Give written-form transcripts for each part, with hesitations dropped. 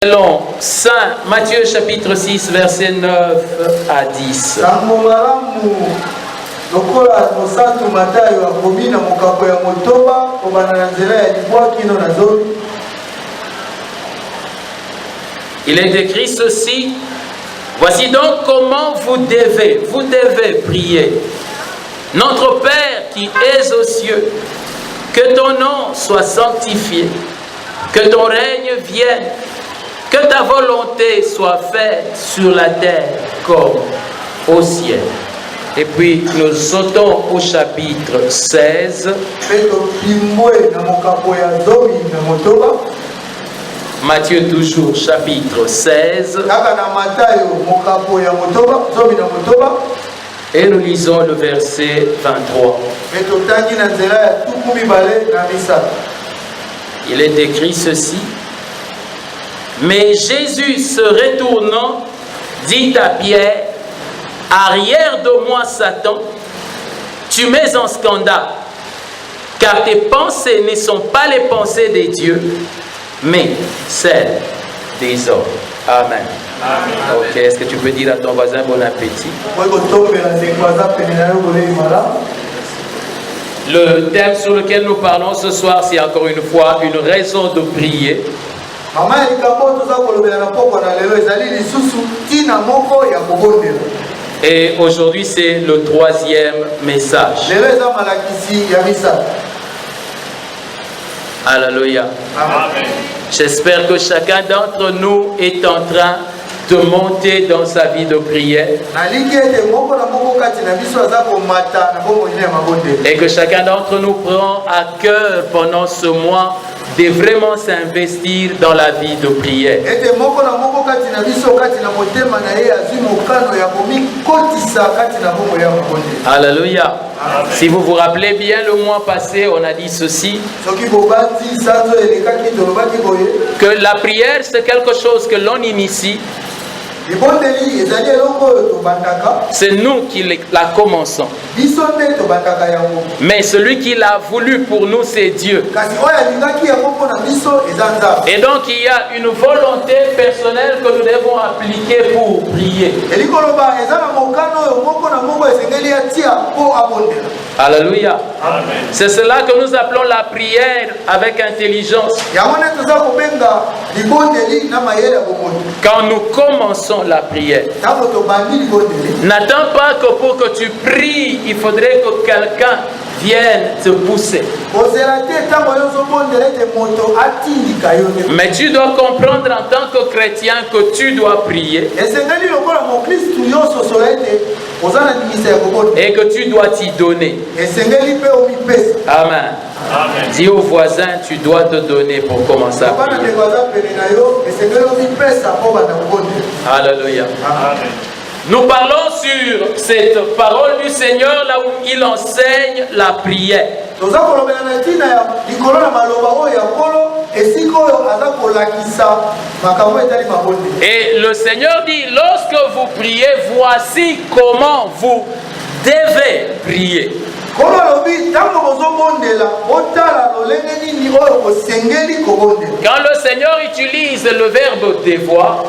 Selon Saint Matthieu chapitre 6 verset 9 à 10. Il est écrit ceci: voici donc comment vous devez prier. Notre Père qui es aux cieux, que ton nom soit sanctifié, que ton règne vienne, que ta volonté soit faite sur la terre comme au ciel. Et puis nous sautons au chapitre 16. Matthieu toujours, chapitre 16. Et nous lisons le verset 23. Il est écrit ceci: mais Jésus se retournant, dit à Pierre: arrière de moi, Satan, tu mets en scandale, car tes pensées ne sont pas les pensées des dieux, mais celles des hommes. Amen. Amen. Ok, est-ce que tu peux dire à ton voisin bon appétit? Le thème sur lequel nous parlons ce soir, c'est encore une fois une raison de prier. Et aujourd'hui, c'est le troisième message. Alléluia. Amen. J'espère que chacun d'entre nous est en train de monter dans sa vie de prière. Et que chacun d'entre nous prend à cœur pendant ce mois de vraiment s'investir dans la vie de prière. Alléluia. Si vous vous rappelez bien, le mois passé, on a dit ceci: que la prière, c'est quelque chose que l'on initie. C'est nous qui la commençons. Mais celui qui l'a voulu pour nous, c'est Dieu. Et donc il y a une volonté personnelle que nous devons appliquer pour prier. Alléluia. C'est cela que nous appelons la prière avec intelligence. Quand nous commençons la prière, n'attends pas que pour que tu pries, il faudrait que quelqu'un vienne te pousser. Mais tu dois comprendre en tant que chrétien que tu dois prier et que tu dois t'y donner. Amen. Amen. Dis au voisin, tu dois te donner pour commencer à prier. Alléluia. Amen. Nous parlons sur cette parole du Seignor là où il enseigne la prière. Et le Seignor dit: lorsque vous priez, voici comment vous devez prier. Quand le Seigneur utilise le verbe devoir,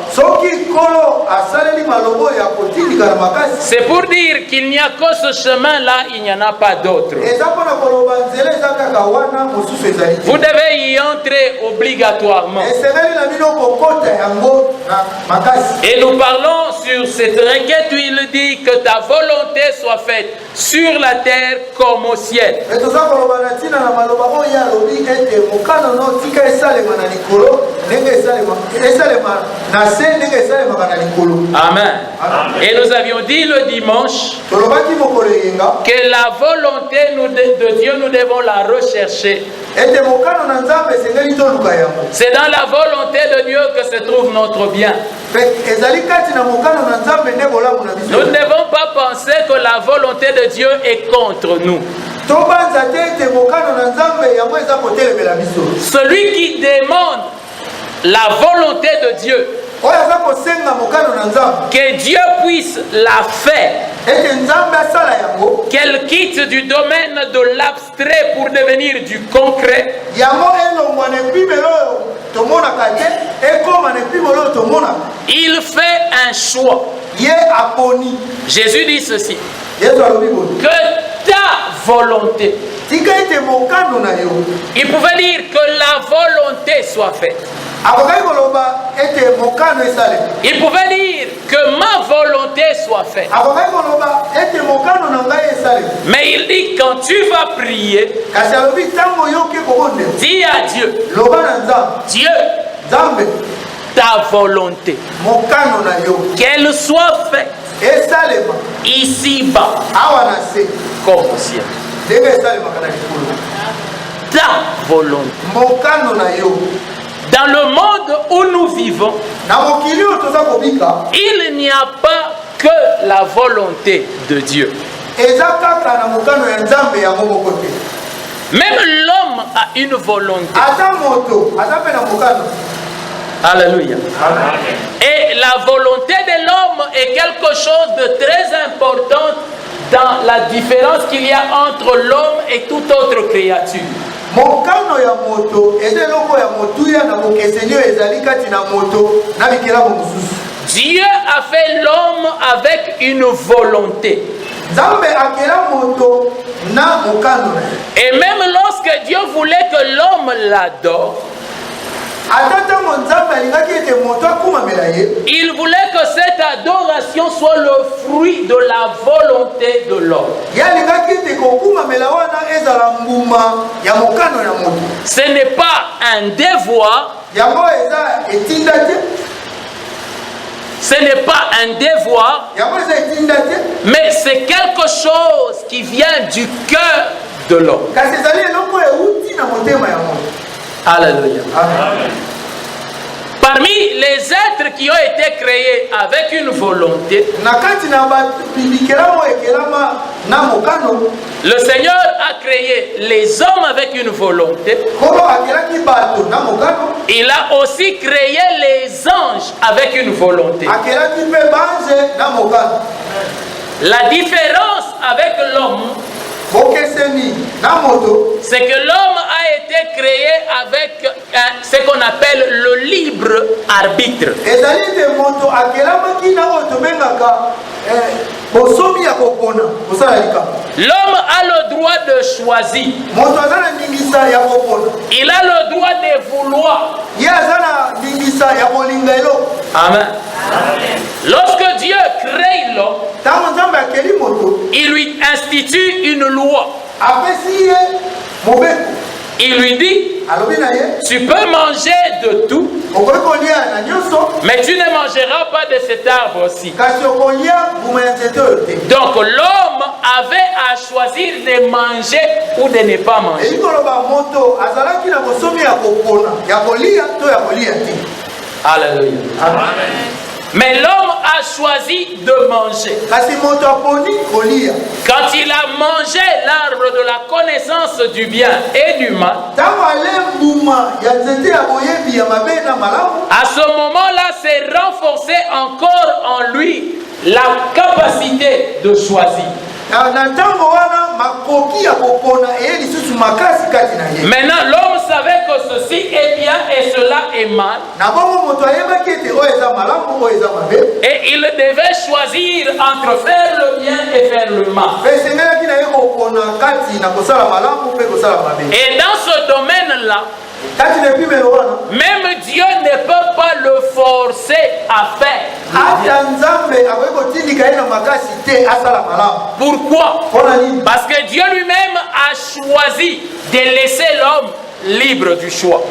c'est pour dire qu'il n'y a que ce chemin-là, il n'y en a pas d'autre. Vous devez y entrer obligatoirement. Et nous parlons sur cette requête où il dit que ta volonté soit faite sur la terre comme au ciel. Amen. Et nous avions dit le dimanche que la volonté de Dieu, nous devons la rechercher. C'est dans la volonté de Dieu que se trouve notre bien. Nous ne devons pas penser que la volonté de Dieu est contre nous. Celui qui demande la volonté de Dieu, que Dieu puisse la faire, qu'elle quitte du domaine de l'abstrait pour devenir du concret. Il fait un choix. Jésus dit ceci, que ta volonté. Il pouvait dire que la volonté soit faite. Il pouvait dire que ma volonté soit faite. Mais il dit, quand tu vas prier, dis à Dieu, Dieu, ta volonté, qu'elle soit faite ici-bas comme au ciel. Ta volonté. Dans le monde où nous vivons, il n'y a pas que la volonté de Dieu. Même l'homme a une volonté. Alléluia. Et la volonté de l'homme est quelque chose de très important dans la différence qu'il y a entre l'homme et toute autre créature. Dieu a fait l'homme avec une volonté. Et même lorsque Dieu voulait que l'homme l'adore, il voulait que cette adoration soit le fruit de la volonté de l'homme. Ce n'est pas un devoir. Ce n'est pas un devoir, mais c'est quelque chose qui vient du cœur de l'homme. Alléluia. Parmi les êtres qui ont été créés avec une volonté, le Seigneur a créé les hommes avec une volonté. Il a aussi créé les anges avec une volonté. La différence avec l'homme, c'est que l'homme a été créé avec ce qu'on appelle le libre arbitre. L'homme a le droit de choisir. Il a le droit de vouloir. Amen. Lorsque Dieu crée l'homme, il lui institue une loi. Il lui dit, tu peux manger de tout, mais tu ne mangeras pas de cet arbre aussi. Donc l'homme avait à choisir de manger ou de ne pas manger. Alléluia. Amen. Mais l'homme a choisi de manger. Quand il a mangé l'arbre de la connaissance du bien et du mal, à ce moment-là, s'est renforcé encore en lui la capacité de choisir. Maintenant, l'homme savait que ceci est bien et cela est mal. Et il devait choisir entre faire le bien et faire le mal. Et dans ce domaine-là, même Dieu ne peut pas le forcer à faire. Pourquoi? Parce que Dieu lui-même a choisi de laisser l'homme libre du choix.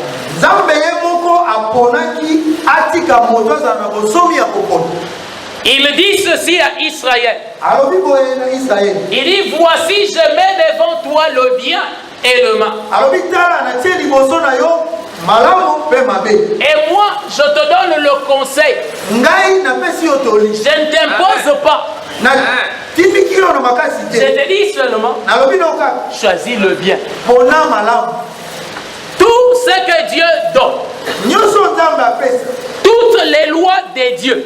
Il dit ceci à Israël. Il dit, voici, je mets devant toi le bien et le mal. Et moi, je te donne le conseil. Je ne t'impose pas. Je te dis seulement, choisis le bien. Tout ce que Dieu donne, toutes les lois de Dieu,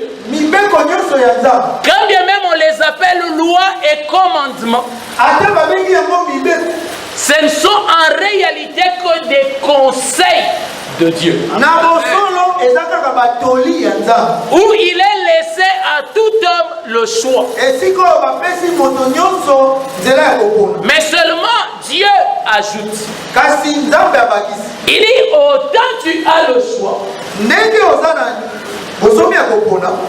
quand bien même on les les appelle loi et commandement, ce ne sont en réalité que des conseils de Dieu. Où il est laissé à tout homme le choix. Mais seulement Dieu ajoute. Il dit, autant tu as le choix,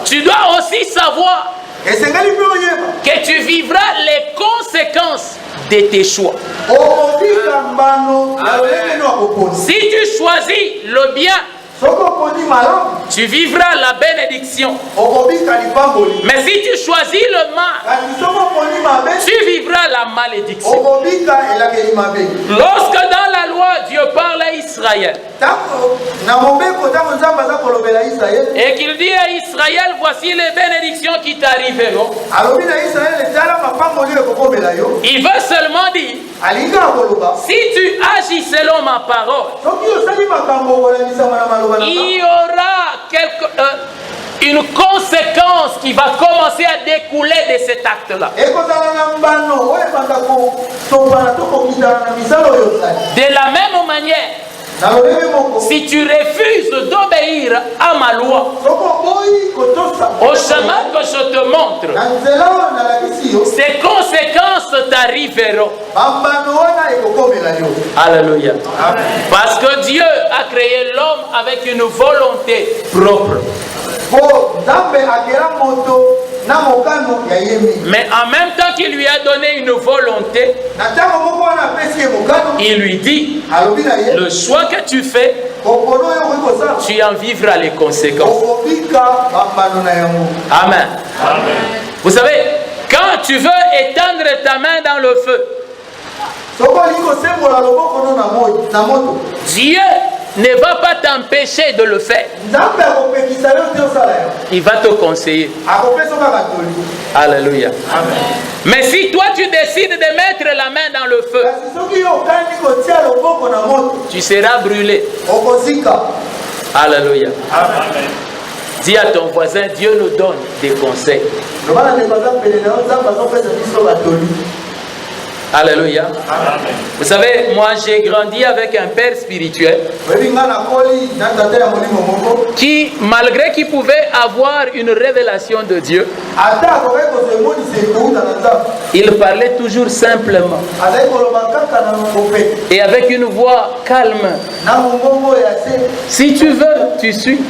tu dois aussi savoir que tu vivras les conséquences de tes choix. Si tu choisis le bien, tu vivras la bénédiction. Mais si tu choisis le mal, tu vivras la malédiction. Lorsque dans la loi Dieu parle à Israël et qu'il dit à Israël, voici les bénédictions qui t'arriveront, il veut seulement dire, si tu agis selon ma parole, il y aura une conséquence qui va commencer à découler de cet acte-là. De la même manière, si tu refuses d'obéir à ma loi, au chemin que je te montre, ces conséquences t'arriveront. Alléluia. Parce que Dieu a créé l'homme avec une volonté propre. Mais en même temps qu'il lui a donné une volonté, il lui dit, le choix que tu fais, tu en vivras les conséquences. Amen. Vous savez, quand tu veux étendre ta main dans le feu, Dieu ne va pas t'empêcher de le faire. Il va te conseiller. Alléluia. Amen. Mais si toi tu décides de mettre la main dans le feu, tu seras brûlé. Alléluia. Amen. Dis à ton voisin, Dieu nous donne des conseils. Alléluia. Amen. Vous savez, moi j'ai grandi avec un père spirituel qui, malgré qu'il pouvait avoir une révélation de Dieu, il parlait toujours simplement et avec une voix calme. Si tu veux, tu suis.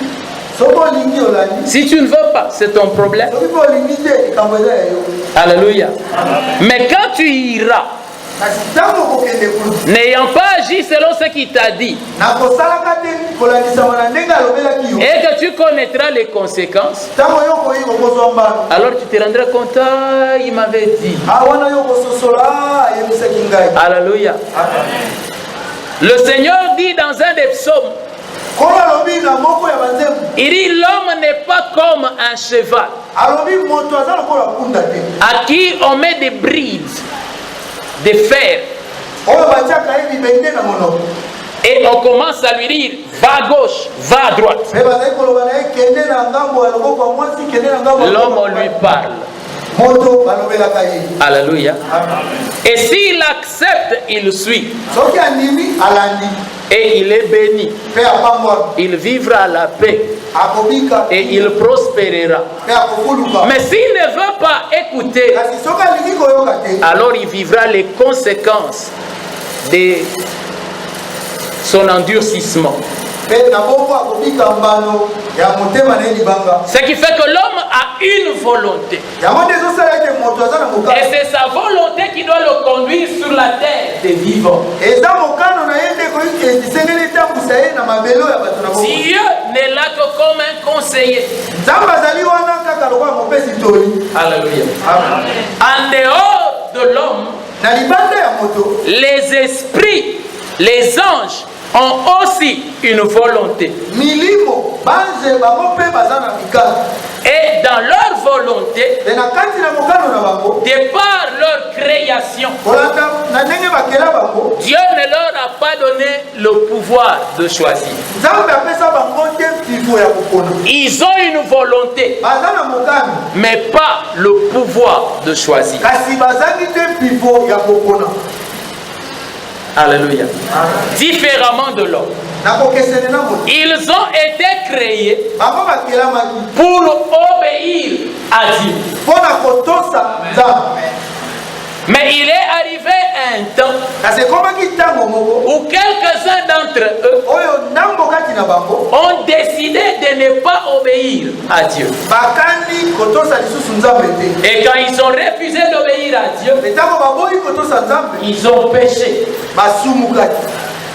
Si tu ne veux pas, c'est ton problème. Alléluia. Mais quand tu iras, n'ayant pas agi selon ce qu'il t'a dit, et que tu connaîtras les conséquences, alors tu te rendras compte, il m'avait dit. Alléluia. Le Seigneur dit dans un des psaumes, il dit, l'homme n'est pas comme un cheval à qui on met des brides de fer et on commence à lui dire, va à gauche, va à droite. L'homme, on lui parle. Alléluia. Et s'il accepte, il suit. Et il est béni. Il vivra la paix. Et il prospérera. Mais s'il ne veut pas écouter, alors il vivra les conséquences de son endurcissement. Ce qui fait que l'homme a une volonté. Et c'est sa volonté qui doit le conduire sur la terre des vivants. Dieu n'est là que comme un conseiller. Alléluia. En dehors de l'homme, les esprits, les anges ont aussi une volonté. Et dans leur volonté, volonté, de par leur création, Dieu ne leur a pas donné le pouvoir de choisir. Ils ont une volonté, mais pas le pouvoir de choisir. Alléluia. Différemment de l'homme. Ils ont été créés pour obéir à Dieu. Mais il est arrivé un temps où quelques-uns d'entre eux ont décidé de ne pas obéir à Dieu. Et quand ils ont refusé d'obéir à Dieu, ils ont péché.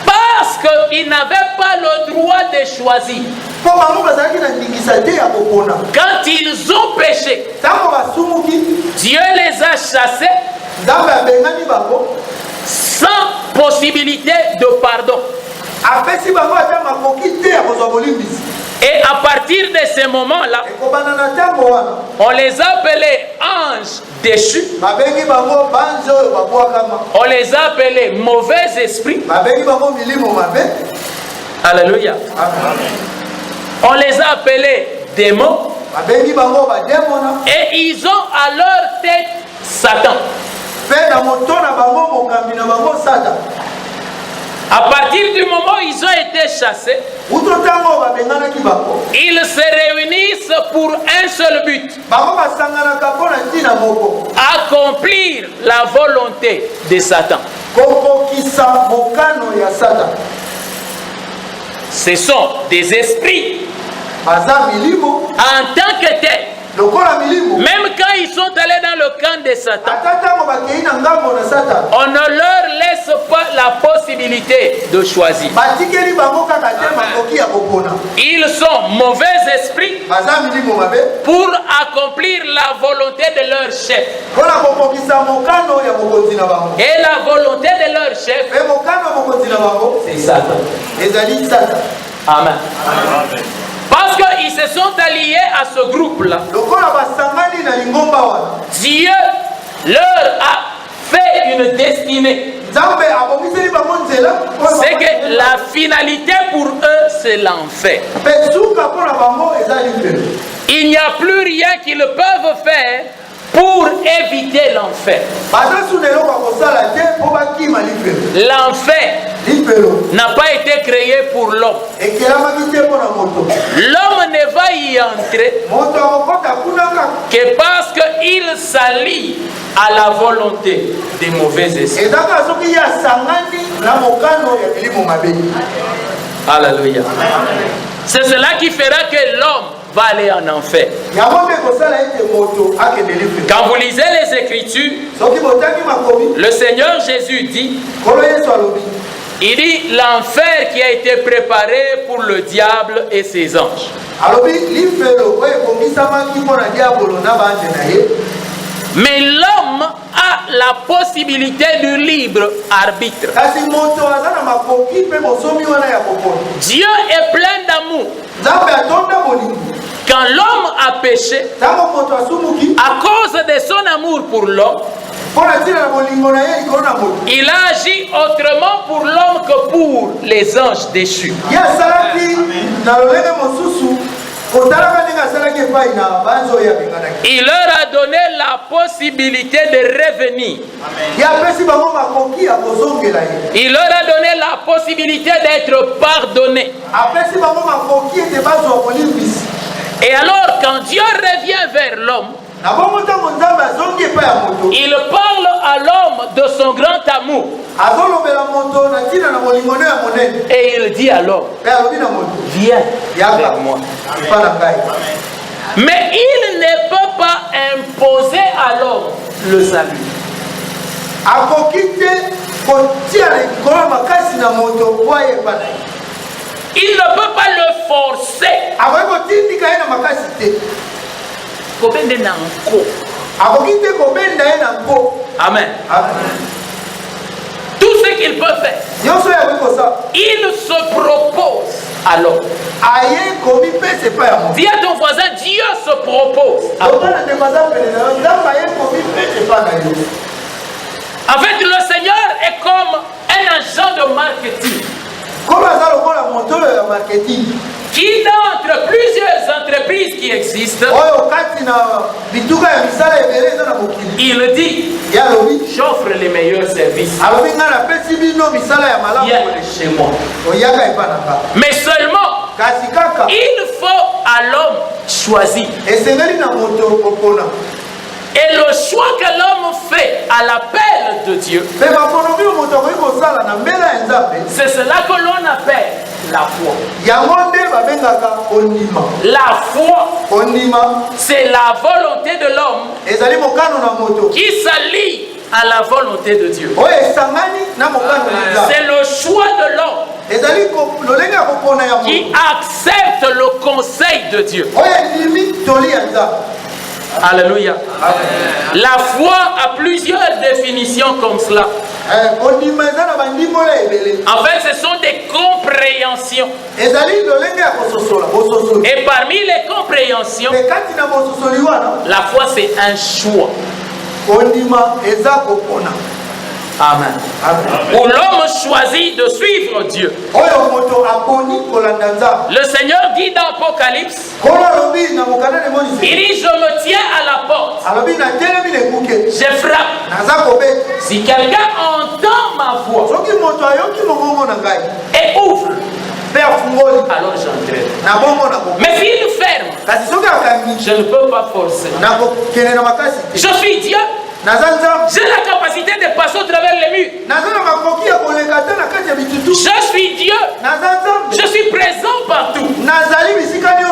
Parce qu'ils n'avaient pas le droit de choisir. Quand ils ont péché, Dieu les a chassés sans possibilité de pardon. Et à partir de ce moment-là, on les appelait anges déchus. On les appelait mauvais esprits. Alléluia. On les appelait démons. Et ils ont à leur tête Satan. À partir du moment où ils ont été chassés, ils se réunissent pour un seul but: accomplir la volonté de Satan. Ce sont des esprits en tant que tels. Même quand ils sont allés dans le camp de Satan, on ne leur laisse pas la possibilité de choisir. Ils sont mauvais esprits pour accomplir la volonté de leur chef. Et la volonté de leur chef, c'est Satan. Amen. Parce qu'ils se sont alliés à ce groupe-là, Dieu leur a fait une destinée. C'est que la finalité pour eux, c'est l'enfer. Il n'y a plus rien qu'ils peuvent faire pour éviter l'enfer. L'enfer n'a pas été créé pour l'homme. L'homme ne va y entrer que parce qu'il s'allie à la volonté des mauvais esprits. Alléluia. C'est cela qui fera que l'homme va aller en enfer. Quand vous lisez les Écritures, le Seigneur Jésus dit, il dit l'enfer qui a été préparé pour le diable et ses anges. Mais l'homme a la possibilité du libre arbitre. Dieu est plein d'amour. Quand l'homme a péché, à cause de son amour pour l'homme, il a agi autrement pour l'homme que pour les anges déchus. Il leur a donné la possibilité de revenir. Il leur a donné la possibilité d'être pardonnés. Et alors, quand Dieu revient vers l'homme, il parle à l'homme de son grand amour. Et il dit à l'homme, viens vers moi. Mais il ne peut pas imposer à l'homme le salut. Il ne peut pas le forcer. Amen. Tout ce qu'il peut faire, il se propose à l'homme. Dis à ton voisin, Dieu se propose. En fait, le Seigneur est comme un agent de marketing. Qui entre plusieurs entreprises qui existent, il dit, j'offre les meilleurs services. Viens chez moi. Mais seulement, il faut à l'homme choisir. Et le choix que l'homme fait à l'appel de Dieu, c'est cela que l'on appelle la foi. La foi, c'est la volonté de l'homme qui s'allie à la volonté de Dieu. C'est le choix de l'homme qui accepte le conseil de Dieu. Alléluia. La foi a plusieurs définitions comme cela. En fait, ce sont des compréhensions. Et parmi les compréhensions, la foi c'est un choix. Amen. Où l'homme choisit de suivre Dieu. Le Seigneur dit dans Apocalypse, il dit, je me tiens à la porte, je frappe. Si quelqu'un entend ma voix et ouvre, alors j'entrerai. Mais s'il ferme, je ne peux pas forcer. Je suis Dieu. J'ai la capacité de passer au travers les murs. Je suis Dieu. Je suis présent partout.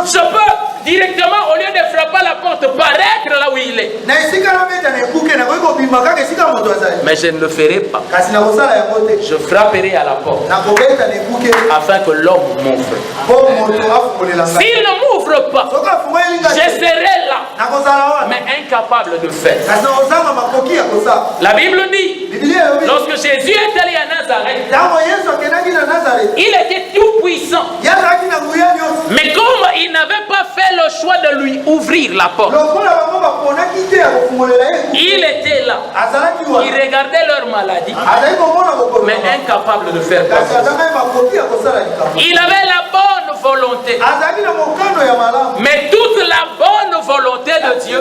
Je peux directement, au lieu de frapper à la porte, paraître là où il est. Mais je ne le ferai pas. Je frapperai à la porte afin que l'homme m'ouvre. S'il ne m'ouvre pas, je serai là, mais incapable de faire. La Bible dit, lorsque Jésus est allé à Nazareth, il était tout puissant. Mais comme il n'avait pas fait le choix de lui ouvrir la porte, il était là, il regardait leur maladie, mais incapable de faire quoi. Il avait la bonne volonté, mais toute la bonne volonté de Dieu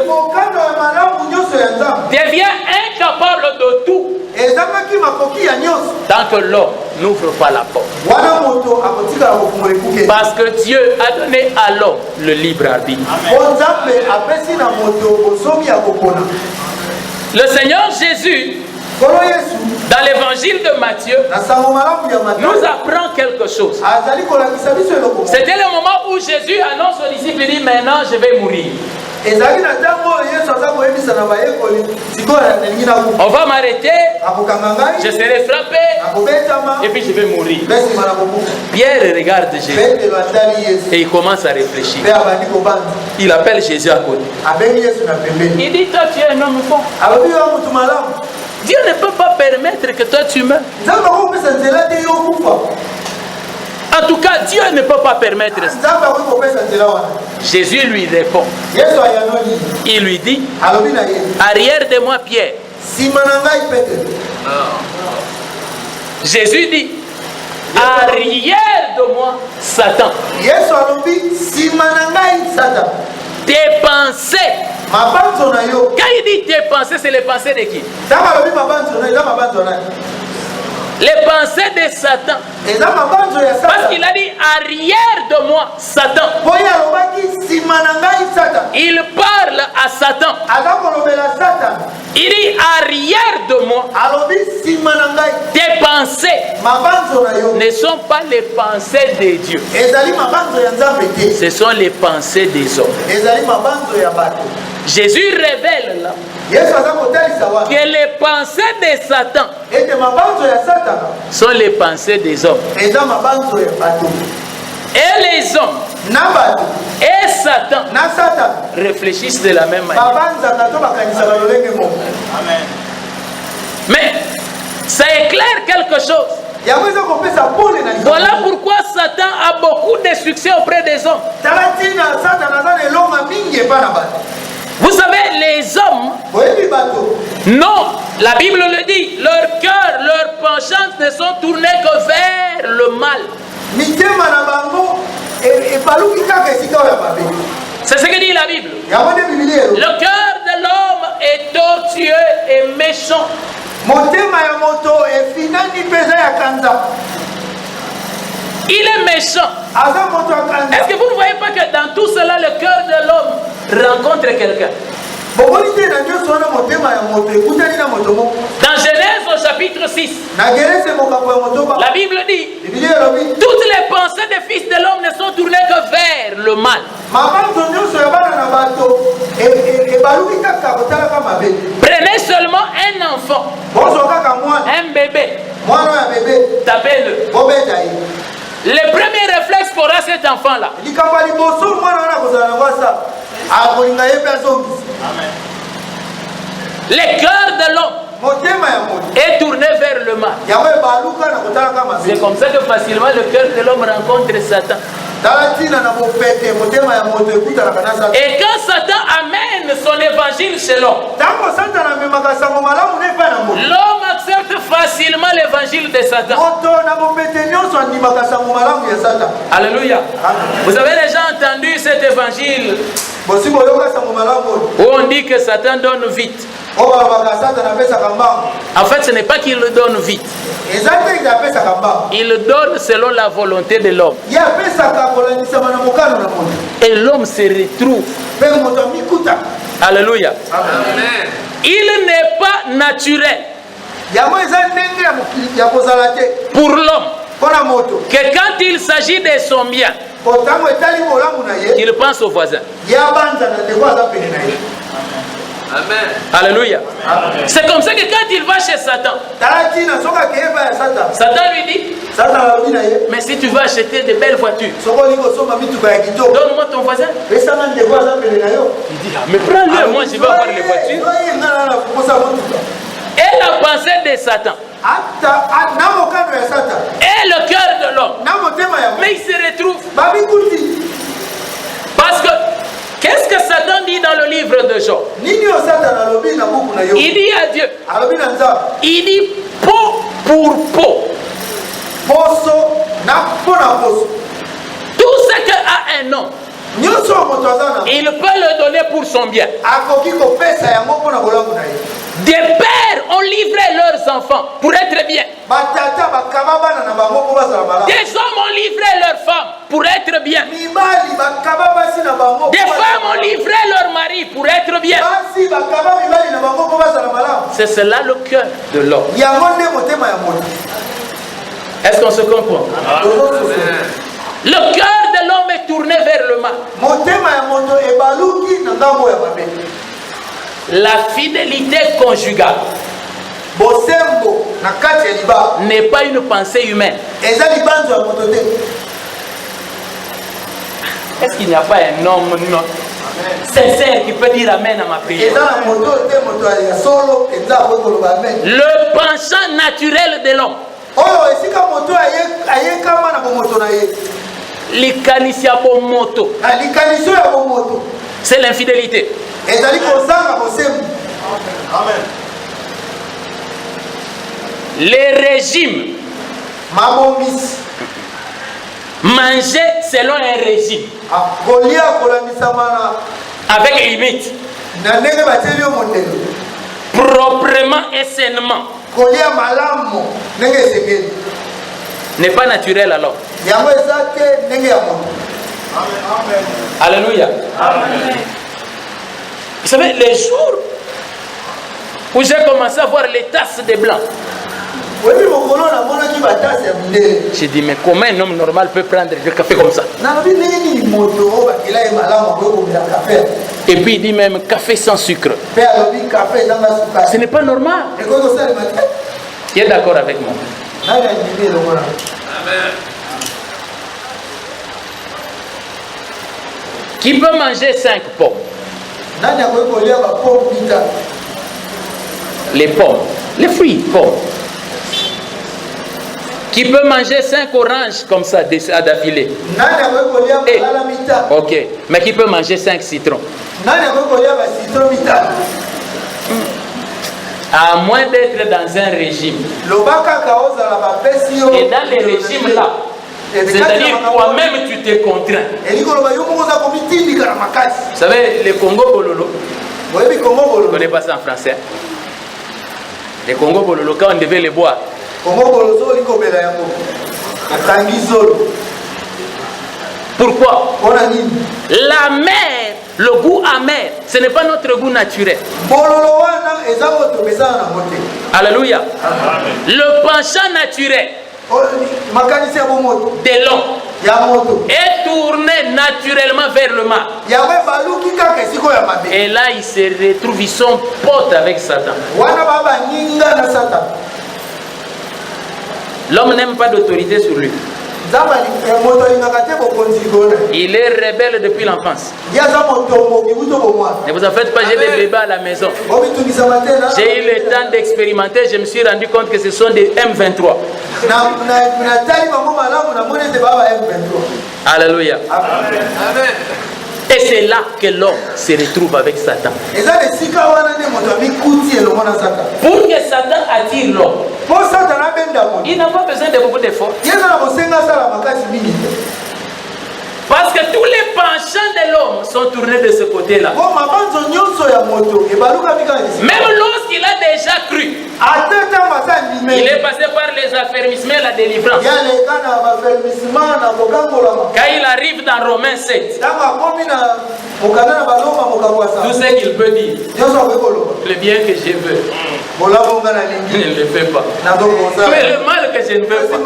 devient incapable de tout tant que l'homme n'ouvre pas la porte. Parce que Dieu a donné à l'homme le libre arbitre. Le Seigneur Jésus, dans l'évangile de Matthieu, nous apprend quelque chose. C'était le moment où Jésus annonce aux disciples, il dit, maintenant je vais mourir. On va m'arrêter, je serai frappé, et puis je vais mourir. Pierre regarde Jésus et il commence à réfléchir. Il appelle Jésus à côté. Il dit, toi tu es un homme fort. Dieu ne peut pas permettre que toi tu meurs. En tout cas, Dieu ne peut pas permettre ça. Jésus lui répond. Il lui dit, arrière de moi Pierre. Jésus dit, arrière de moi Satan. Tes pensées. Quand il dit tes pensées, c'est les pensées de qui? Les pensées de Satan. Parce qu'il a dit arrière de moi Satan. Il parle à Satan. Il dit arrière de moi. Tes pensées ne sont pas les pensées de Dieu. Ce sont les pensées des hommes. Jésus révèle là que les pensées de Satan sont les pensées des hommes. Et les hommes et Satan réfléchissent de la même manière. Mais ça éclaire quelque chose. Voilà pourquoi Satan a beaucoup de succès auprès des hommes. Vous savez, les hommes, non, la Bible le dit, leur cœur, leurs penchants ne sont tournés que vers le mal. C'est ce que dit la Bible. Le cœur de l'homme est tortueux et méchant. Il est méchant. Est-ce que vous ne voyez pas que dans tout cela, le cœur de l'homme rencontre quelqu'un? Dans Genèse au chapitre 6, la Bible dit, toutes les pensées des fils de l'homme ne sont tournées que vers le mal. Prenez seulement un enfant, un bébé, tapez-le. Le premier réflexe qu'aura cet enfant-là, le cœur de l'homme est tourné vers le mal. C'est comme ça que facilement le cœur de l'homme rencontre Satan. Et quand Satan amène son évangile chez l'homme, l'homme accepte facilement l'évangile de Satan. Alléluia. Vous avez déjà entendu cet évangile où on dit que Satan donne vite. En fait, ce n'est pas qu'il le donne vite. Il le donne selon la volonté de l'homme. Et l'homme se retrouve. Alléluia. Il n'est pas naturel pour l'homme que quand il s'agit de son bien, il pense au voisin. Amen. Alléluia. C'est comme ça que quand il va chez Satan, Satan lui dit, mais si tu veux acheter de belles voitures, donne-moi ton voisin. Il dit, mais prends-le, moi je vais avoir les voitures. Et la pensée de Satan et le cœur de l'homme, mais il se retrouve. Parce que qu'est-ce que Satan dit dans le livre de Job? Il dit à Dieu, il dit peau pour peau. Tout ce qu'a un homme, il peut le donner pour son bien. Des pères ont livré leurs enfants pour être bien. Des hommes ont livré leurs femmes pour être bien. Des femmes ont livré leurs maris pour être bien. C'est cela le cœur de l'homme. Est-ce qu'on se comprend? Le cœur de l'homme est tourné vers le mal. La fidélité conjugale n'est pas une pensée humaine. Est-ce qu'il n'y a pas un homme sincère qui peut dire amen à ma prière? Le penchant naturel de l'homme, c'est l'infidélité. Les régimes, manger selon un régime avec limite, proprement et sainement, n'est pas naturel alors. Alléluia. Amen. Vous savez, les jours où j'ai commencé à voir les tasses de blanc, j'ai dit, mais comment un homme normal peut prendre du café comme ça? Et puis il dit même café sans sucre. Ce n'est pas normal. Tu es d'accord avec moi? Amen. Qui peut manger 5 pommes? Les pommes, les fruits, pommes. Qui peut manger 5 oranges comme ça d'affilée? Ok, mais qui peut manger 5 citrons? À moins d'être dans un régime. Et dans les régimes là, c'est-à-dire toi-même tu te contrains. Vous savez, le Congo Bololo, vous ne connaissez pas ça en français? Le Congo Bololo, quand on devait les boire. Pourquoi? La mer, le goût amer, ce n'est pas notre goût naturel. Alléluia. Le penchant naturel de l'homme est tourné naturellement vers le mal. Et là, il se retrouve, ils sont potes avec Satan. L'homme n'aime pas d'autorité sur lui. Il est rebelle depuis l'enfance. Ne vous en faites pas, j'ai des bébés à la maison. J'ai eu le temps d'expérimenter, je me suis rendu compte que ce sont des M23. Alléluia. Amen. Et c'est là que l'homme se retrouve avec Satan. Pour que Satan attire l'homme, il n'a pas besoin de beaucoup d'efforts. Parce que tous les penchants de l'homme sont tournés de ce côté-là. Même lorsqu'il a déjà cru, il est passé par les affermissements et la délivrance. Quand il arrive dans Romains 7, tout ce qu'il peut dire, le bien que je veux, je ne le fais pas. Mais le mal que je ne veux pas,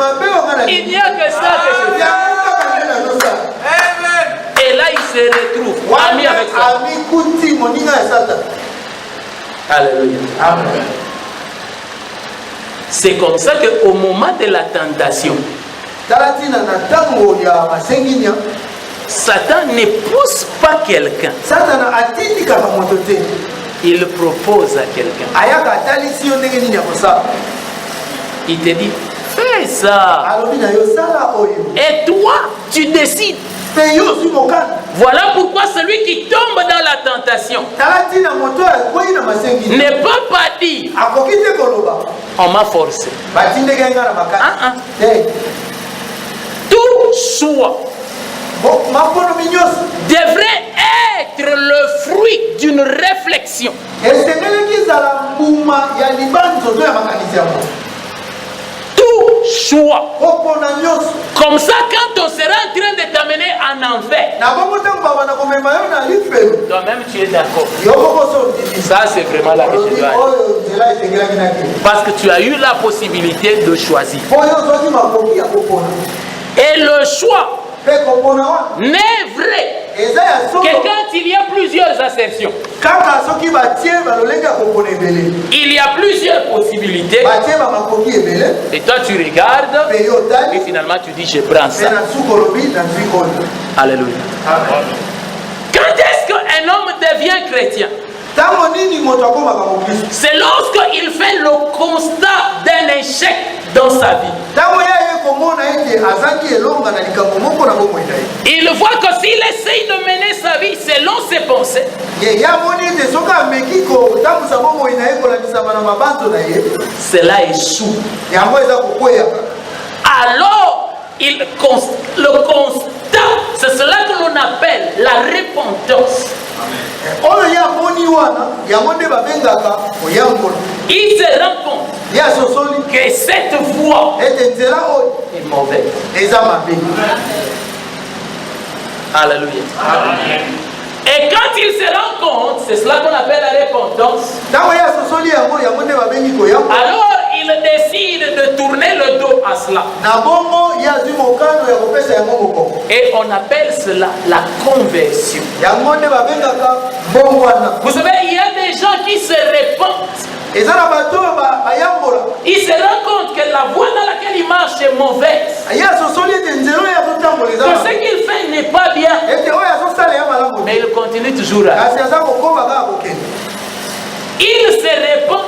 il n'y a que ça que je fais. Et là, il se retrouve ami avec Satan. Alléluia. Amen. C'est comme ça qu'au moment de la tentation, Satan ne pousse pas quelqu'un. Il propose à quelqu'un. Il te dit, fais ça. Et toi, tu décides. Voilà pourquoi celui qui tombe dans la tentation ne peut pas dire on m'a forcé. Tout choix devrait être le fruit d'une réflexion. Choix. Comme ça, quand on sera en train de t'amener en enfer, toi-même tu es d'accord. Ça, c'est vraiment là que je dois aller. Parce que tu as eu la possibilité de choisir. Et le choix n'est vrai que quand il y a plusieurs assertions. Il y a plusieurs possibilités. Et toi tu regardes et finalement tu dis je prends ça. Alléluia. Quand est-ce qu'un homme devient chrétien? C'est lorsqu'il fait le constat d'un échec dans sa vie. Il voit que s'il essaye de mener sa vie selon ses pensées, cela échoue. Alors, le constat, c'est cela que l'on appelle la repentance. Il se rend compte que cette voie est mauvaise. Alléluia. Et quand il se rend compte, c'est cela qu'on appelle la repentance. Alors il décide de tourner le dos à cela. Et on appelle cela la conversion. Vous savez, il y a des gens qui se repentent. Il se rend compte que la voie dans laquelle il marche est mauvaise. Que ce qu'il fait n'est pas bien. Mais il continue toujours. Il se répand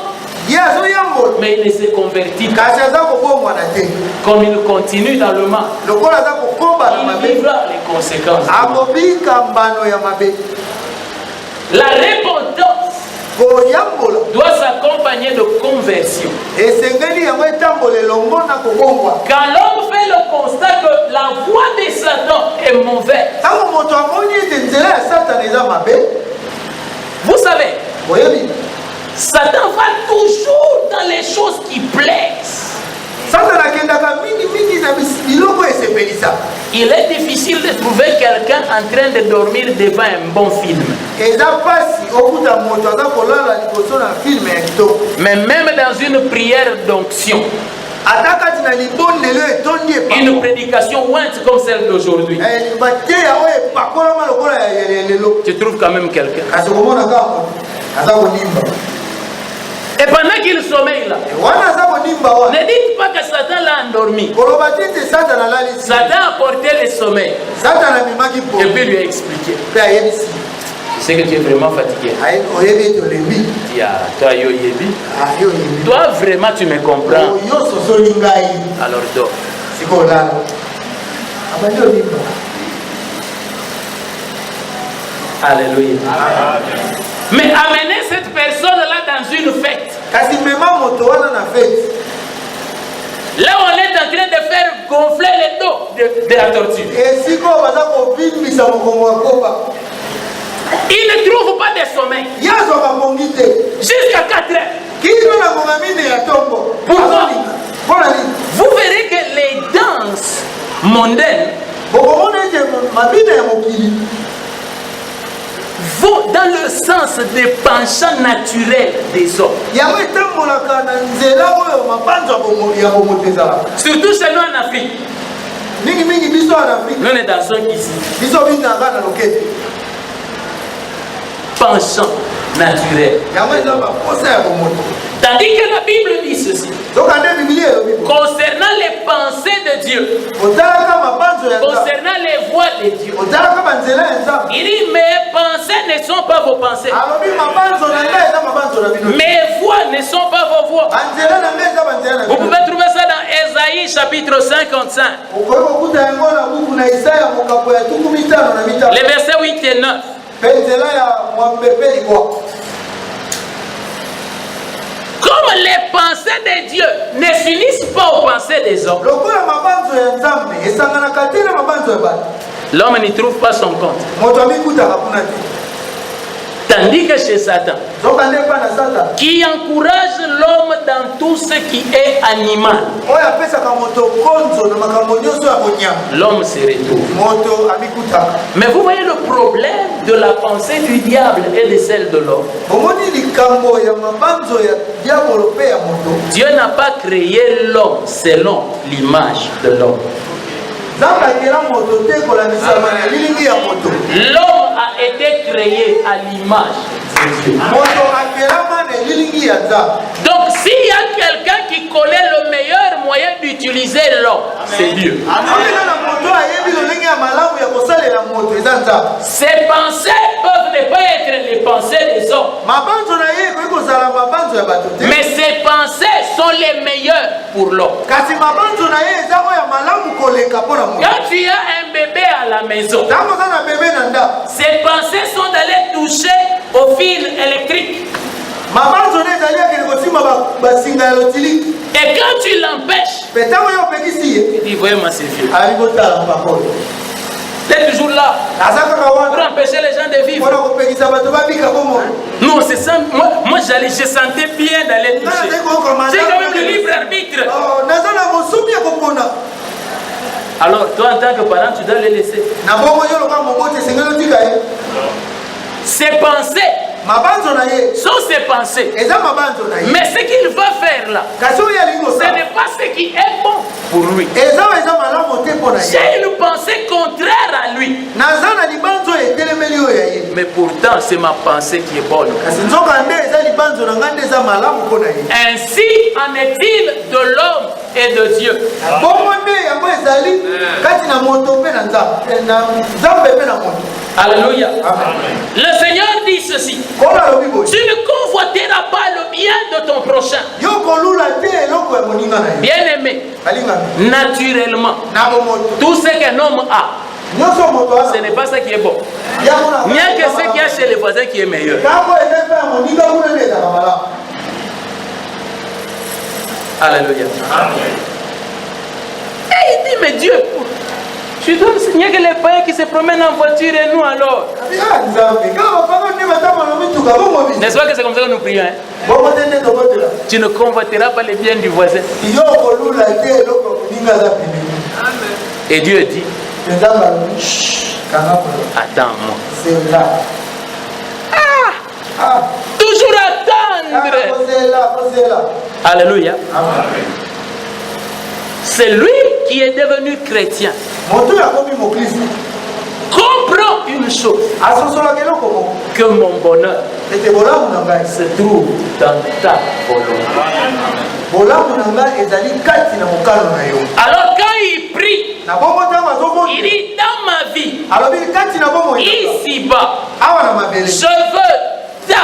Mais il ne se convertit pas. Comme il continue dans le mal, il vivra les conséquences. La repentance doit s'accompagner de conversion. Quand l'homme fait le constat que la voie de Satan est mauvaise, vous savez, Satan va toujours dans les choses qui plaisent. Il est difficile de trouver quelqu'un en train de dormir devant un bon film. Mais même dans une prière d'onction, une prédication ointe comme celle d'aujourd'hui, tu trouves quand même quelqu'un. Et pendant qu'il sommeille là, ne dites pas que Satan l'a endormi. Satan a porté le sommeil et puis lui a expliqué. Tu sais que tu es vraiment fatigué. Toi vraiment tu me comprends. Alors dors. Alléluia. Mais amener cette personne-là dans une fête. Là, on est en train de faire gonfler le dos de la tortue. Il ne trouve pas de sommeil. Jusqu'à 4 heures. Pourquoi? Vous verrez que les danses mondaines vont dans le sens des penchants naturels des hommes. Surtout chez nous en Afrique. Nous ne dansons qu'ici. Penchant naturel. Tandis que la Bible dit ceci. Concernant les pensées de Dieu, concernant les voies de Dieu, il dit mes pensées ne sont pas vos pensées, mes voies ne sont pas vos voies. Vous pouvez trouver ça dans Ésaïe chapitre 55, les versets 8 et 9. Comme les pensées de Dieu ne s'unissent pas aux pensées des hommes, l'homme n'y trouve pas son compte. Tandis que chez Satan, qui encourage l'homme dans tout ce qui est animal, l'homme se retrouve. Mais vous voyez le problème de la pensée du diable et de celle de l'homme. Dieu n'a pas créé l'homme selon l'image de l'homme. L'homme a été créé à l'image de Dieu. Donc s'il y a quelqu'un qui connaît le meilleur moyen d'utiliser l'homme, c'est Dieu. Ses pensées peuvent ne pas être les pensées des hommes, mais ses pensées sont les meilleures pour l'homme. Quand tu as un bébé à la maison, ses pensées sont d'aller toucher au fil électrique. Et quand tu l'empêches, il dit voyez-moi c'est vieux. Il est toujours là pour empêcher les gens de vivre. Non, c'est ça. Moi je sentais bien d'aller toucher. J'ai quand même le libre arbitre. Alors, toi en tant que parent, tu dois les laisser. Ses pensées sont ses pensées. Mais ce qu'il va faire là, ce n'est pas ce qui est bon pour lui. J'ai une pensée contraire à lui. Mais pourtant, c'est ma pensée qui est bonne. Ainsi en est-il de l'homme et de Dieu. Alléluia. Le Seigneur dit ceci: tu ne convoiteras pas le bien de de ton prochain. Bien-aimé, naturellement, tout ce qu'un homme a, ce n'est pas ça qui est bon. Il n'y a que ce qu'il y a chez les voisins qui est meilleur. Alléluia. Et il dit, mais Dieu, il n'y a que les païens qui se promènent en voiture et nous alors. N'est-ce pas que c'est comme ça que nous prions, hein? Tu ne convoiteras pas les biens du voisin. Et Dieu dit, attends-moi. Toujours attendre. Alléluia. C'est lui qui est devenu chrétien. Comprends une chose, que mon bonheur se trouve dans ta volonté. Alors quand il prie, il dit dans ma vie, ici-bas, je veux ta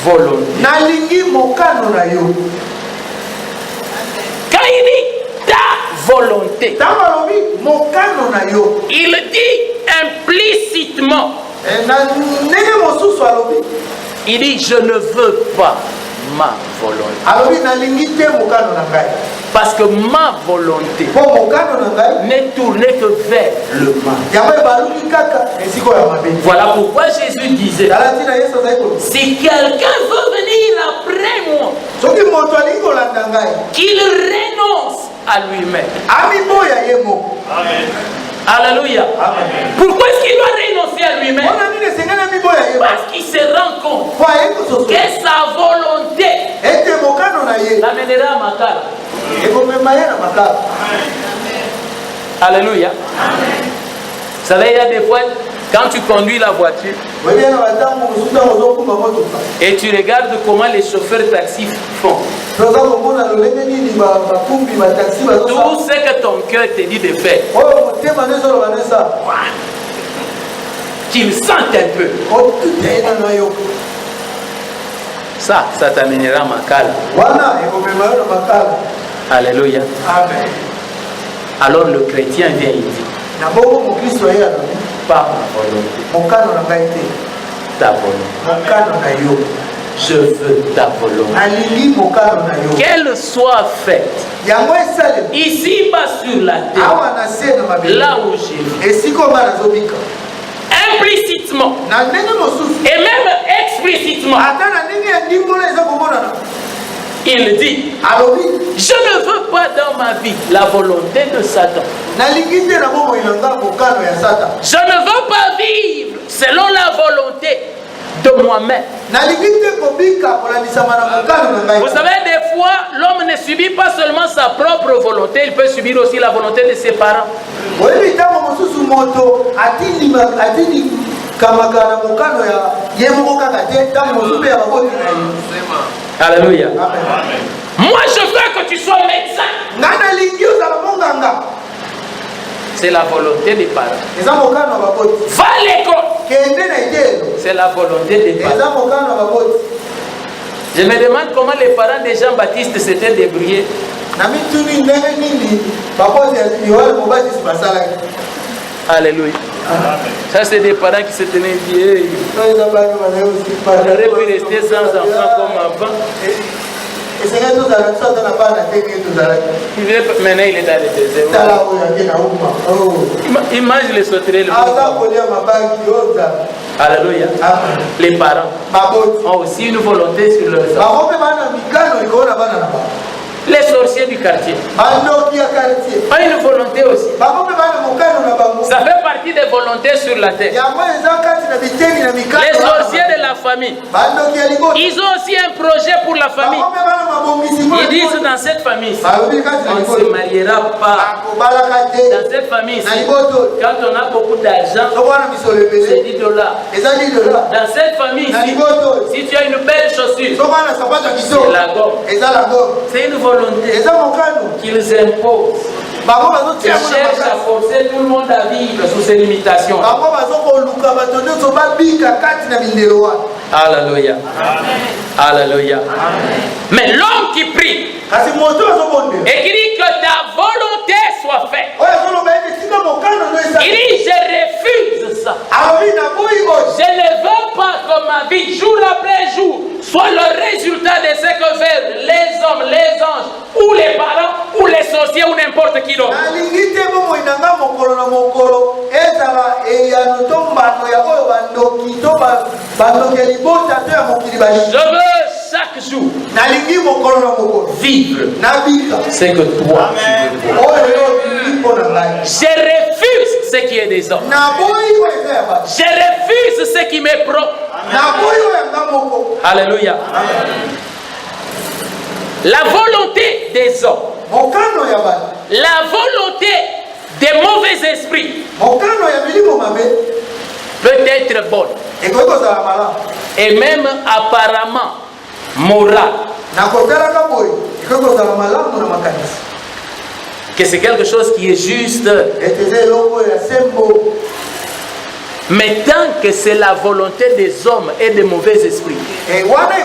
volonté. Quand il dit ta volonté, il dit implicitement, il dit je ne veux pas ma volonté, parce que ma volonté n'est tournée que vers le mal. Voilà pourquoi Jésus disait, si quelqu'un veut venir après moi, qu'il renonce à lui-même. Alléluia. Pourquoi est-ce qu'il doit renoncer à lui-même? Parce qu'il se rend compte que sa volonté l'amènera à Makala. Alléluia. Vous savez, il y a des fois, quand tu conduis la voiture et tu regardes comment les chauffeurs taxi font, tout ce que ton cœur te dit de faire, qu'ils sentent un peu, ça t'amènera à Makala. Alléluia. Alors le chrétien vient et dit, pas ma volonté, ta volonté. Je veux ta volonté. Qu'elle soit faite ici-bas sur la terre, là où j'ai vu, implicitement et même explicitement. Il dit, je ne veux pas dans ma vie la volonté de Satan. Je ne veux pas vivre selon la volonté de moi-même. Vous savez, des fois, l'homme ne subit pas seulement sa propre volonté, il peut subir aussi la volonté de ses parents. Alléluia. Moi, je veux que tu sois médecin. C'est la volonté des parents. Va à l'école. C'est la volonté des parents. Je me demande comment les parents de Jean-Baptiste s'étaient débrouillés. Alléluia. Ça, c'est des parents qui se tenaient vieilles. On aurait pu rester sans enfants comme avant. Maintenant, il est dans le désert. Imagine les sauterelles. Alléluia. Les parents ont aussi une volonté sur leurs enfants. Les sorciers du quartier ont une volonté aussi. Ça fait partie des volontés sur la terre. Les sorciers de la famille, ils ont aussi un projet pour la famille. Ils disent dans cette famille, on ne se mariera pas. Dans cette famille, quand on a beaucoup d'argent, c'est 10 $. Dans cette famille, si tu as une belle chaussure, c'est la gomme. C'est une volonté qu'ils imposent. Ils cherchent à forcer tout le monde à vivre sous ces limitations. Alléluia. Alléluia. Mais l'homme qui prie et qui dit que ta volonté soit faite, il dit je refuse ça. Je ne veux pas que ma vie, jour après jour, soit le résultat de ce que veulent les hommes, les anges, ou les parents, ou les sorciers, ou n'importe qui d'autre. Je veux chaque jour vivre ce que toi tu veux. Je refuse ce qui est des hommes. Je refuse ce qui m'est propre. Alléluia. La volonté des hommes, la volonté des mauvais esprits peut être bonne et même apparemment morale, que c'est quelque chose qui est juste. Mais tant que c'est la volonté des hommes et des mauvais esprits, elle est mauvaise.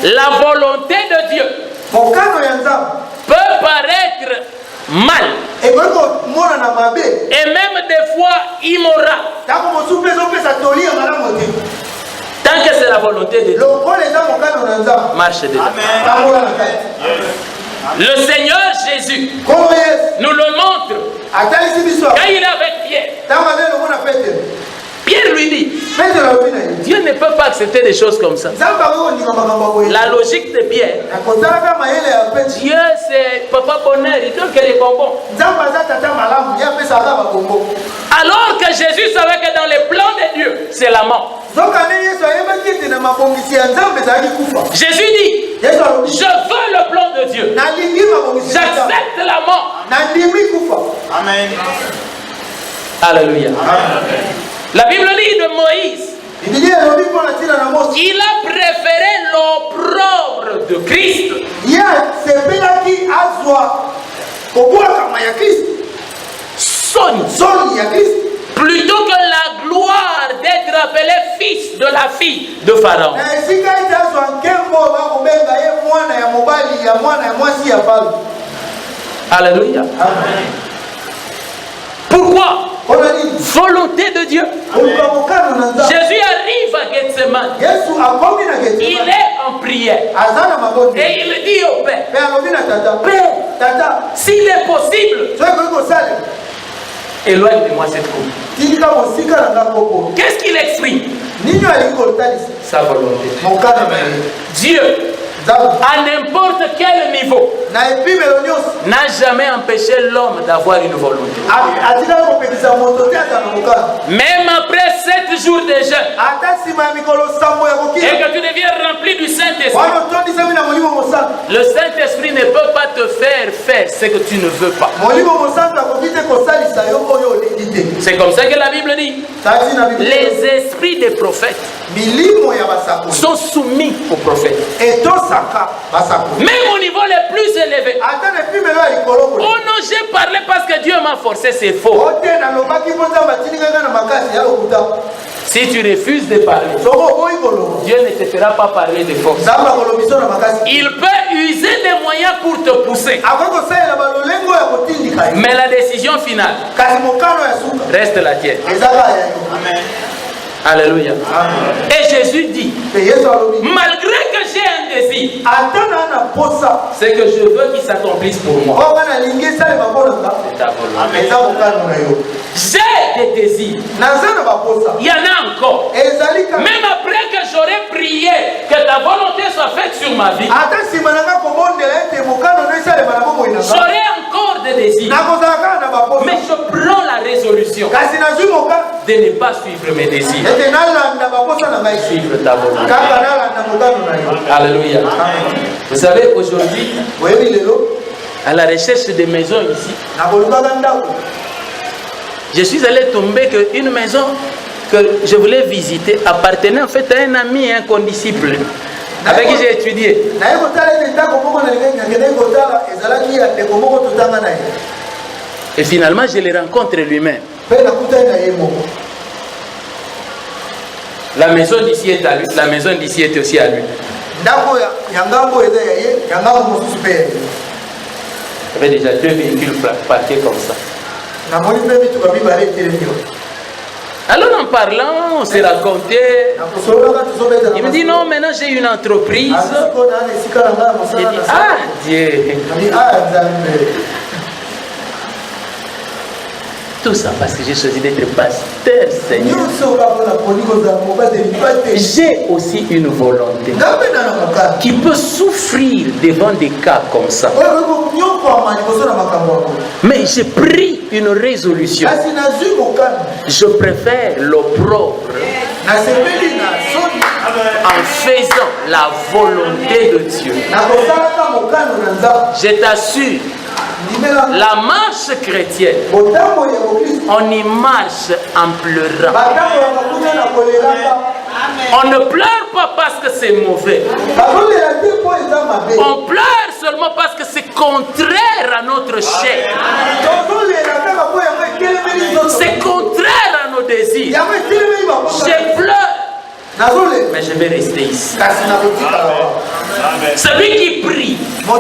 La volonté de Dieu peut paraître mal et même des fois immoral. Tant que c'est la volonté de Dieu, marche dedans. Le Seigneur Jésus nous le montre quand il est avec Pierre. Pierre lui dit, Dieu ne peut pas accepter des choses comme ça. La logique de Pierre, Dieu c'est papa bonheur, il donne que les bonbons. Alors que Jésus savait que dans les plans de Dieu, c'est la mort. Jésus dit, je veux le plan de Dieu. J'accepte la mort. Amen. Alléluia. La Bible dit de Moïse, il a préféré l'opprobre de Christ plutôt que la gloire d'être appelé fils de la fille de Pharaon. Alléluia. Pourquoi? Volonté de Dieu. Jésus arrive à Gethsemane. Il est en prière. Et il dit au Père, Père, s'il est possible, éloigne de moi cette coupe. Qu'est-ce qu'il exprime? Sa volonté. Dieu, à n'importe quel niveau, n'a jamais empêché l'homme d'avoir une volonté. Même après 7 jours de jeûne, et que tu deviens rempli du Saint-Esprit, le Saint-Esprit ne peut pas te faire ce que tu ne veux pas. C'est comme ça que la Bible dit. Les esprits des prophètes sont soumis aux prophètes. Même au niveau le plus élevé. Oh non, j'ai parlé parce que Dieu m'a forcé, c'est faux. Si tu refuses de parler, Dieu ne te fera pas parler de force. Il peut user des moyens pour te pousser. Mais la décision finale reste la tienne. Amen. Alléluia. Et Jésus dit, malgré que j'ai un désir, c'est que je veux qu'il s'accomplisse pour moi. C'est ta volonté. J'ai des désirs. Il y en a encore. Même après que j'aurais prié que ta volonté soit faite sur ma vie, j'aurai encore des désirs. Mais je prends la résolution de ne pas suivre mes désirs. Suivre ta volonté. Alléluia. Vous savez, aujourd'hui, à la recherche des maisons ici, je suis allé tomber qu'une maison que je voulais visiter appartenait en fait à un ami, un condisciple avec qui j'ai étudié. Et finalement, je le rencontre lui-même. La maison d'ici est à lui. La maison d'ici est aussi à lui. Il y avait déjà 2 véhicules parqués comme ça. Alors en parlant, on s'est raconté. Il me dit non, maintenant j'ai une entreprise. J'ai dit ah Dieu. Tout ça parce que j'ai choisi d'être pasteur, Seigneur. J'ai aussi une volonté qui peut souffrir devant des cas comme ça. Mais j'ai pris une résolution. Je préfère l'opprobre en faisant la volonté de Dieu. Je t'assure, la marche chrétienne, on y marche en pleurant. On ne pleure pas parce que c'est mauvais. On pleure seulement parce que c'est contraire à notre chair. C'est contraire à nos désirs. Je pleure, mais je vais rester ici. Celui qui prie prend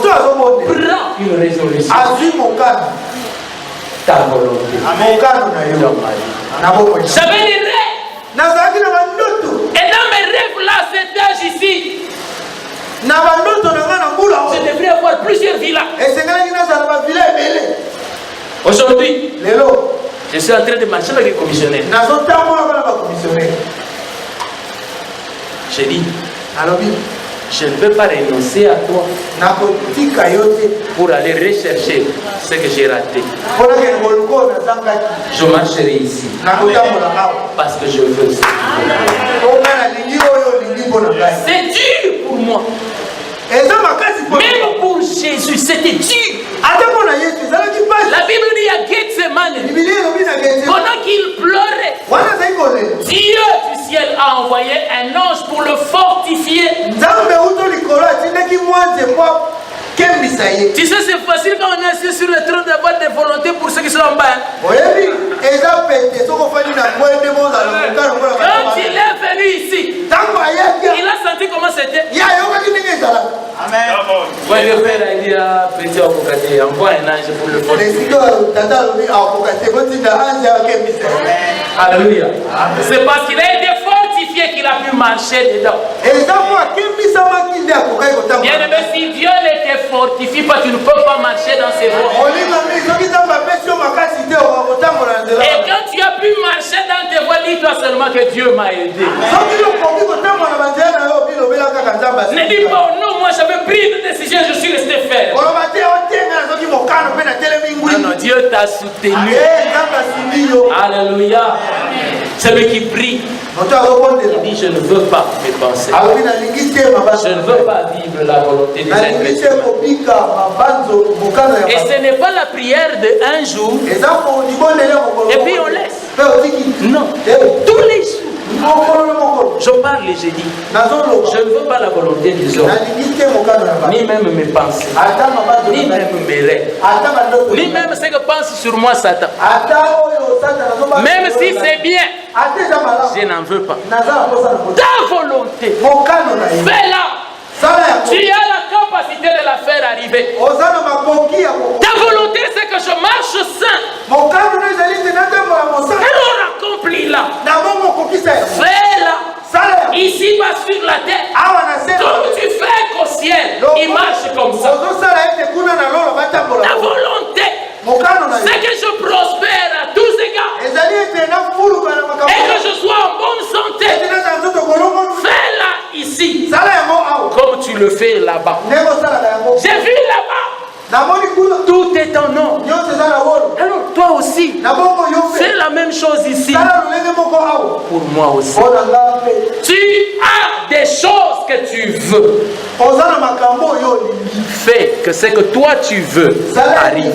une résolution. Ta volonté dans ma vie. J'avais des rêves. Et dans mes rêves là, cet âge ici, je devrais avoir plusieurs villas. Aujourd'hui, je suis en train de marcher avec les commissionnaires. J'ai dit, je ne peux pas renoncer à toi pour aller rechercher ce que j'ai raté. Je marcherai ici parce que je veux ça. C'est dur pour moi. Même pour Jésus, c'était dur. La Bible dit à Gethsemane, pendant qu'il pleurait, Dieu du ciel a envoyé un ange pour le fortifier. Tu sais, c'est facile quand on est assis sur le trône d'avoir des volontés pour ceux qui sont en bas. Quand il est venu ici, il a senti comment c'était. Amen. Quand le père a dit à Petit Okokate, envoie un ange pour le fortifier. Alléluia. C'est parce qu'il a été fortifié qu'il a pu marcher dedans. Bien aimé, si Dieu l'était fortifié, tu ne peux pas marcher dans ses voies. Et quand tu as pu marcher dans tes voies, dis-toi seulement que Dieu m'a aidé. Ne dis pas non, moi j'avais pris une décision, je suis resté ferme. Non, Dieu t'a soutenu. Alléluia. Celui qui prie, il dit je ne veux pas mes pensées. Je ne veux pas vivre la volonté des ingrédients. Et ce n'est pas la prière de un jour et puis on laisse. Non, tous les jours. Je parle et je dis, je ne veux pas la volonté des hommes, ni même mes pensées, ni même mes rêves, ni même ce que pense sur moi Satan. Même si c'est bien, je n'en veux pas. Ta volonté, fais-la. Tu as la capacité de la faire arriver. Ta volonté, c'est que je marche sain. Alors accomplis-la. Fais-la. Ici-bas sur la terre. Comme tu fais qu'au ciel, il marche comme ça. Ta volonté, c'est que je prospère à tous égards. Et que je sois en bonne santé. Fais-la ici. Comme tu le fais là-bas. J'ai vu là-bas. Tout est en nom. Alors toi aussi, fais la même chose ici. Pour moi aussi. Tu as des choses que tu veux. Fais que ce que toi tu veux arrive.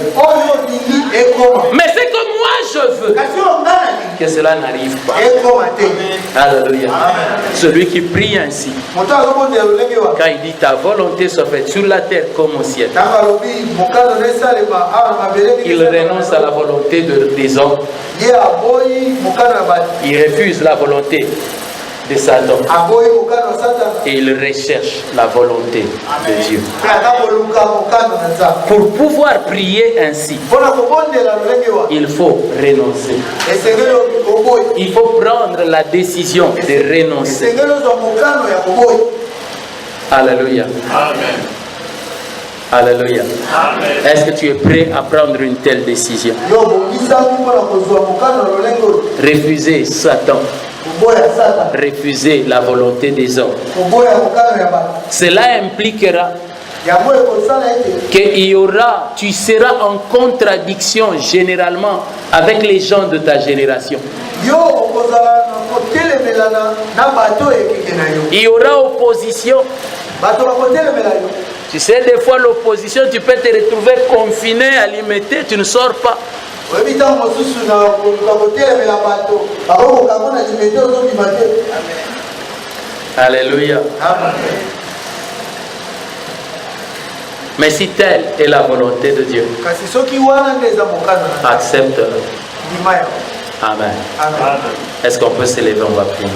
Mais ce que moi je veux, que cela n'arrive pas. Alléluia. Celui qui prie ainsi, quand il dit ta volonté soit faite sur la terre comme au ciel, il renonce à la volonté des hommes. Il refuse la volonté de Satan et il recherche la volonté de Dieu. Pour pouvoir prier ainsi, il faut renoncer. Il faut prendre la décision de renoncer. Alléluia. Amen. Alléluia. Est-ce que tu es prêt à prendre une telle décision? Refuser Satan. Refuser la volonté des hommes. Cela impliquera tu seras en contradiction généralement avec les gens de ta génération. Il y aura opposition. Tu sais, des fois l'opposition, tu peux te retrouver confiné, limité, tu ne sors pas. Alléluia. Mais si telle est la volonté de Dieu, accepte-le. Amen. Est-ce qu'on peut se lever? On va prier.